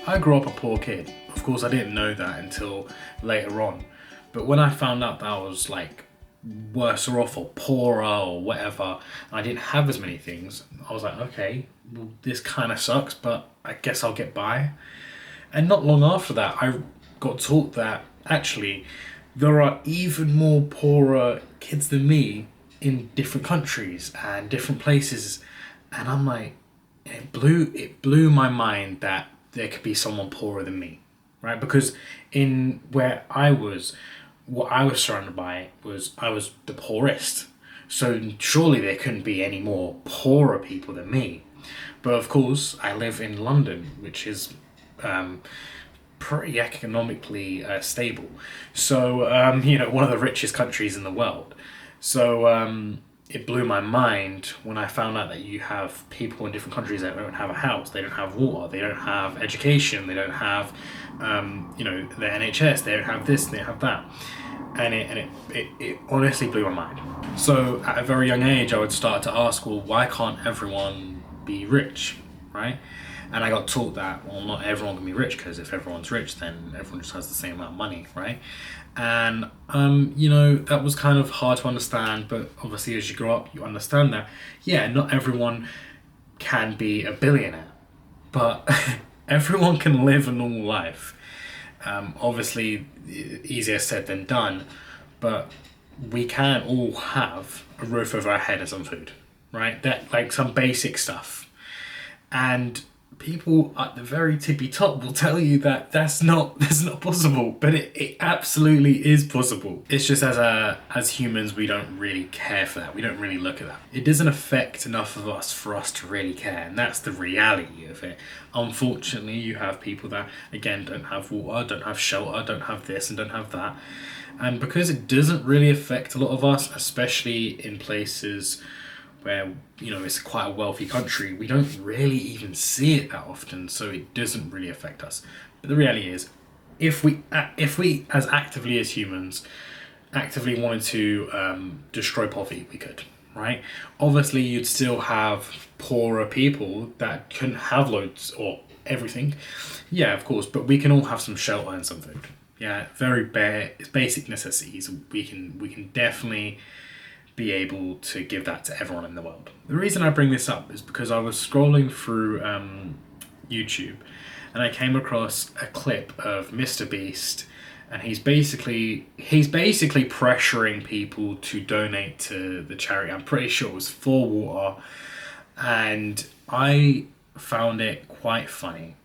I grew up a poor kid. Of course, I didn't know that until later on. But when I found out that I was like worse off or poorer or whatever, and I didn't have as many things, I was like, okay, well, this kind of sucks, but I guess I'll get by. And not long after that, I got taught that actually there are even more poorer kids than me in different countries and different places. And I'm like, it blew my mind that there could be someone poorer than me, right? Because in where I was, what I was surrounded by was I was the poorest. So surely there couldn't be any more poorer people than me. But of course, I live in London, which is pretty economically stable. So, one of the richest countries in the world. So, it blew my mind when I found out that you have people in different countries that don't have a house, they don't have water, they don't have education, they don't have, the NHS, they don't have this, they don't have that. And it honestly blew my mind. So at a very young age, I would start to ask, well, why can't everyone be rich, right? And I got taught that, well, not everyone can be rich, because if everyone's rich, then everyone just has the same amount of money, right? And, that was kind of hard to understand, but obviously as you grow up, you understand that, yeah, not everyone can be a billionaire, but everyone can live a normal life. Obviously, easier said than done, but we can all have a roof over our head and some food, right? That, like, some basic stuff. And people at the very tippy top will tell you that that's not possible, but it absolutely is possible. It's just as humans, we don't really care for that. We don't really look at that. It doesn't affect enough of us for us to really care, and that's the reality of it. Unfortunately, you have people that, again, don't have water, don't have shelter, don't have this and don't have that. And because it doesn't really affect a lot of us, especially in places where, it's quite a wealthy country, we don't really even see it that often, so it doesn't really affect us. But the reality is, if we as actively as humans actively wanted to destroy poverty, we could, right? Obviously, you'd still have poorer people that couldn't have loads or everything. Yeah, of course, but we can all have some shelter and some food. Yeah, very basic necessities. We can definitely be able to give that to everyone in the world. The reason I bring this up is because I was scrolling through YouTube, and I came across a clip of Mr. Beast, and he's basically pressuring people to donate to the charity. I'm pretty sure it was for water, and I found it quite funny.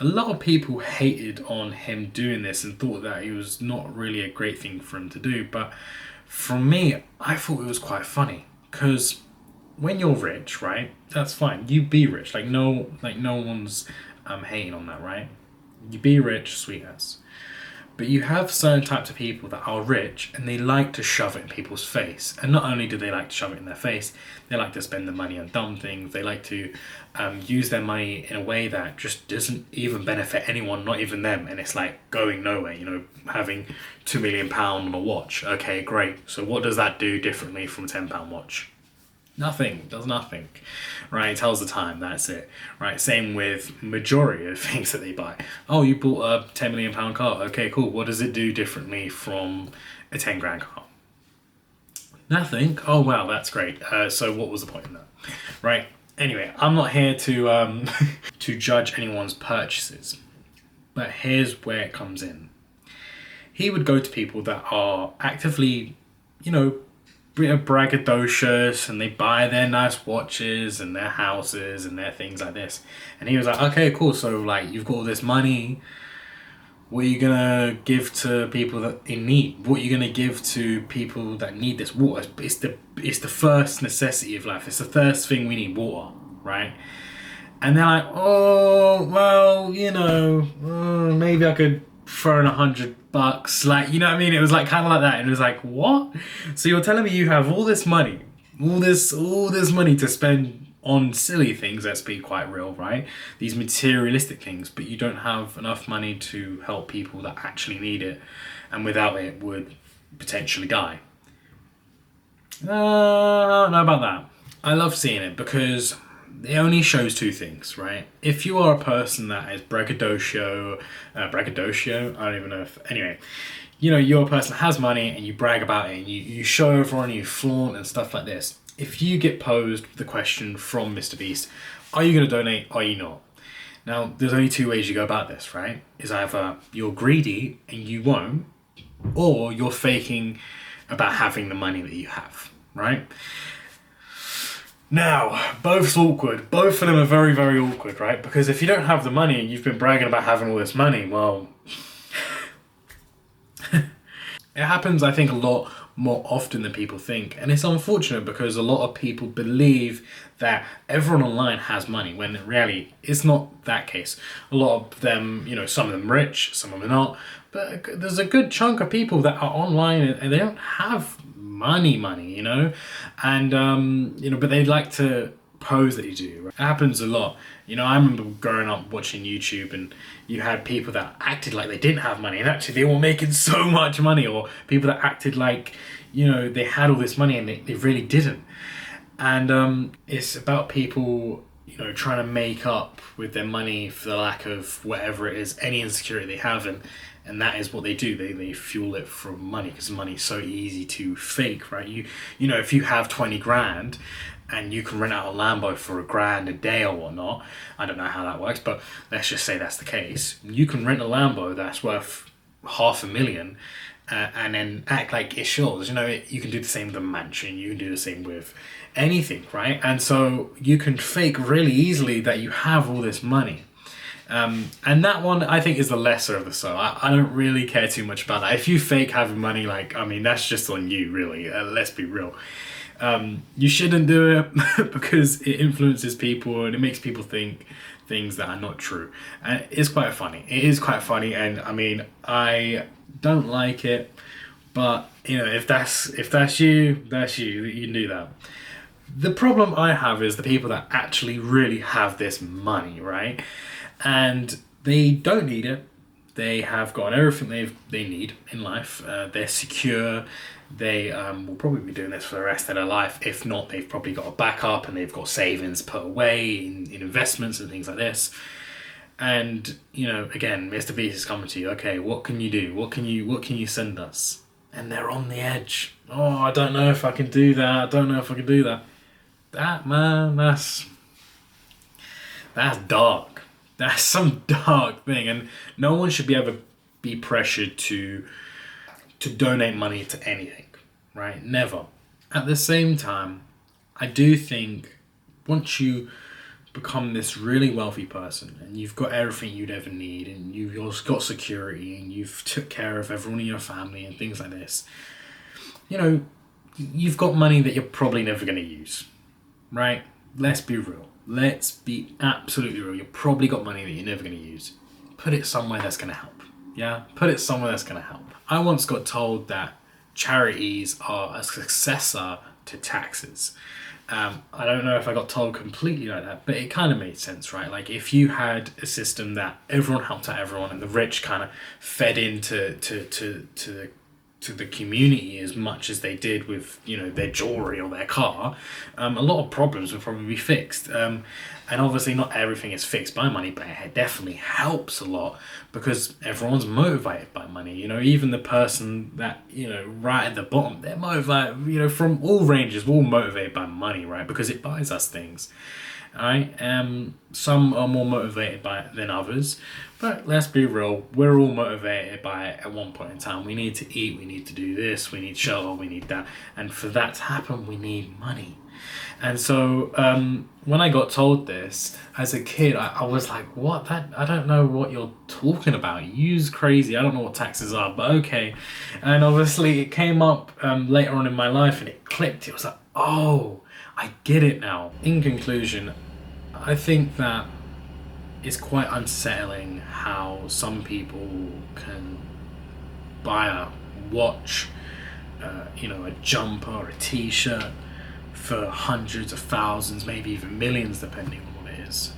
A lot of people hated on him doing this and thought that it was not really a great thing for him to do, but for me, I thought it was quite funny, because when you're rich, right, that's fine. You be rich. No one's hating on that, right? You be rich, sweet ass. But you have certain types of people that are rich and they like to shove it in people's face. And not only do they like to shove it in their face, they like to spend the money on dumb things. They like to use their money in a way that just doesn't even benefit anyone, not even them. And it's like going nowhere, having £2 million on a watch. Okay, great. So what does that do differently from a £10 watch? Nothing. Does nothing. Right? It tells the time. That's it. Right? Same with majority of things that they buy. Oh, you bought a £10 million car. Okay, cool. What does it do differently from a 10 grand car? Nothing. Oh, wow, that's great. So what was the point in that? Right? Anyway, I'm not here to to judge anyone's purchases, but here's where it comes in. He would go to people that are actively, braggadocious, and they buy their nice watches and their houses and their things like this. And he was like, okay, cool. So you've got all this money. What are you gonna give to people that in need? What are you gonna give to people that need this water? It's the first necessity of life. It's the first thing we need, water, right? And they're like, oh, well, maybe I could throw in $100. You know what I mean? It was kind of like that. And it was like, what? So you're telling me you have all this money, all this money to spend on silly things, let's be quite real, right? These materialistic things, but you don't have enough money to help people that actually need it, and without it would potentially die. I don't know about that. I love seeing it because it only shows two things, right? If you are a person that is braggadocio, I don't even know if, anyway, you're a person that has money and you brag about it and you show everyone, you flaunt and stuff like this. If you get posed the question from Mr. Beast, are you going to donate? Are you not? Now, there's only two ways you go about this, right? Is either you're greedy and you won't, or you're faking about having the money that you have, right? Now, both's awkward. Both of them are very, very awkward, right? Because if you don't have the money and you've been bragging about having all this money, well, it happens, I think, a lot more often than people think. And it's unfortunate because a lot of people believe that everyone online has money, when in reality, it's not that case. A lot of them, some of them rich, some of them not. But there's a good chunk of people that are online and they don't have money, and but they like to pose that you do. Right? It happens a lot. I remember growing up watching YouTube, and you had people that acted like they didn't have money, and actually they were making so much money, or people that acted like they had all this money and they really didn't. And it's about people trying to make up with their money for the lack of whatever it is, any insecurity they have, and that is what they do. They fuel it from money, because money's so easy to fake, right? If you have 20 grand and you can rent out a Lambo for $1,000 a day or whatnot, I don't know how that works, but let's just say that's the case. You can rent a Lambo that's worth $500,000 and then act like it's yours. You can do the same with a mansion. You can do the same with anything, right? And so you can fake really easily that you have all this money. And that one, I think, is the lesser of the so. I don't really care too much about that. If you fake having money, that's just on you, really. Let's be real. You shouldn't do it because it influences people and it makes people think things that are not true. And it's quite funny. It is quite funny, and I don't like it, but if that's you, that's you. You can do that. The problem I have is the people that actually really have this money, right? And they don't need it. They have got everything they need in life. They're secure. They will probably be doing this for the rest of their life. If not, they've probably got a backup and they've got savings put away in investments and things like this. And again, Mr. Beast is coming to you. Okay, what can you do? What can you send us? And they're on the edge. Oh, I don't know if I can do that. I don't know if I can do that. That, man, that's dark. That's some dark thing, and no one should be pressured to donate money to anything, right? Never. At the same time, I do think once you become this really wealthy person and you've got everything you'd ever need and you've got security and you've took care of everyone in your family and things like this, you've got money that you're probably never going to use, right? Let's be real. Let's be absolutely real. You've probably got money that you're never going to use. Put it somewhere that's going to help. Yeah? Put it somewhere that's going to help. I once got told that charities are a successor to taxes. I don't know if I got told completely like that, but it kind of made sense, right? Like if you had a system that everyone helped out everyone and the rich kind of fed into to the community as much as they did with their jewelry or their car, a lot of problems would probably be fixed. And obviously not everything is fixed by money, but it definitely helps a lot because everyone's motivated by money. Even the person that right at the bottom, they're motivated. From all ranges, we're all motivated by money, right? Because it buys us things. Right? Some are more motivated by it than others, but let's be real, we're all motivated by it at one point in time. We need to eat, we need to do this, we need shelter, we need that, and for that to happen, we need money. And so when I got told this as a kid, I was like, what? I don't know what you're talking about. You's crazy. I don't know what taxes are, but okay. And obviously it came up later on in my life and it clicked. It was like, oh, I get it now. In conclusion, I think that it's quite unsettling how some people can buy a watch, a jumper or a t-shirt for hundreds of thousands, maybe even millions, depending on what it is.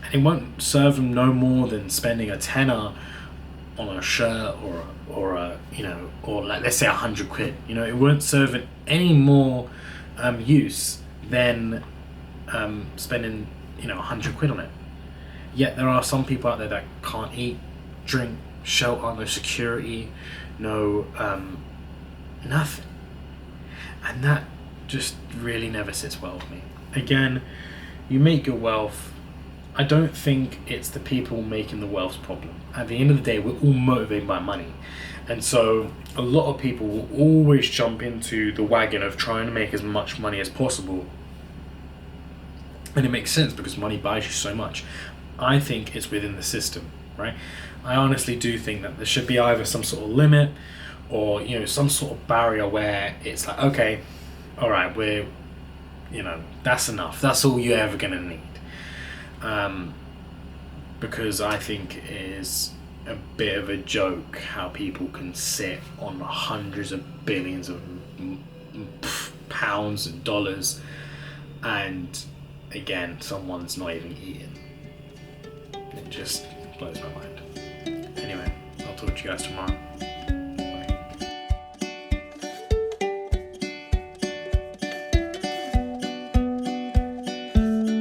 And it won't serve them no more than spending a tenner on a shirt or like let's say £100. It won't serve it any more use than spending, 100 quid on it. Yet there are some people out there that can't eat, drink, shelter, no security, no nothing. And that just really never sits well with me. Again, you make your wealth. I don't think it's the people making the wealth's problem. At the end of the day, we're all motivated by money. And so a lot of people will always jump into the wagon of trying to make as much money as possible. And it makes sense because money buys you so much. I think it's within the system, right? I honestly do think that there should be either some sort of limit or, some sort of barrier where it's like, okay, all right, we're, that's enough. That's all you're ever going to need. Because I think it is a bit of a joke how people can sit on hundreds of billions of pounds and dollars, and again, someone's not even eating. It just blows my mind. Anyway, I'll talk to you guys tomorrow.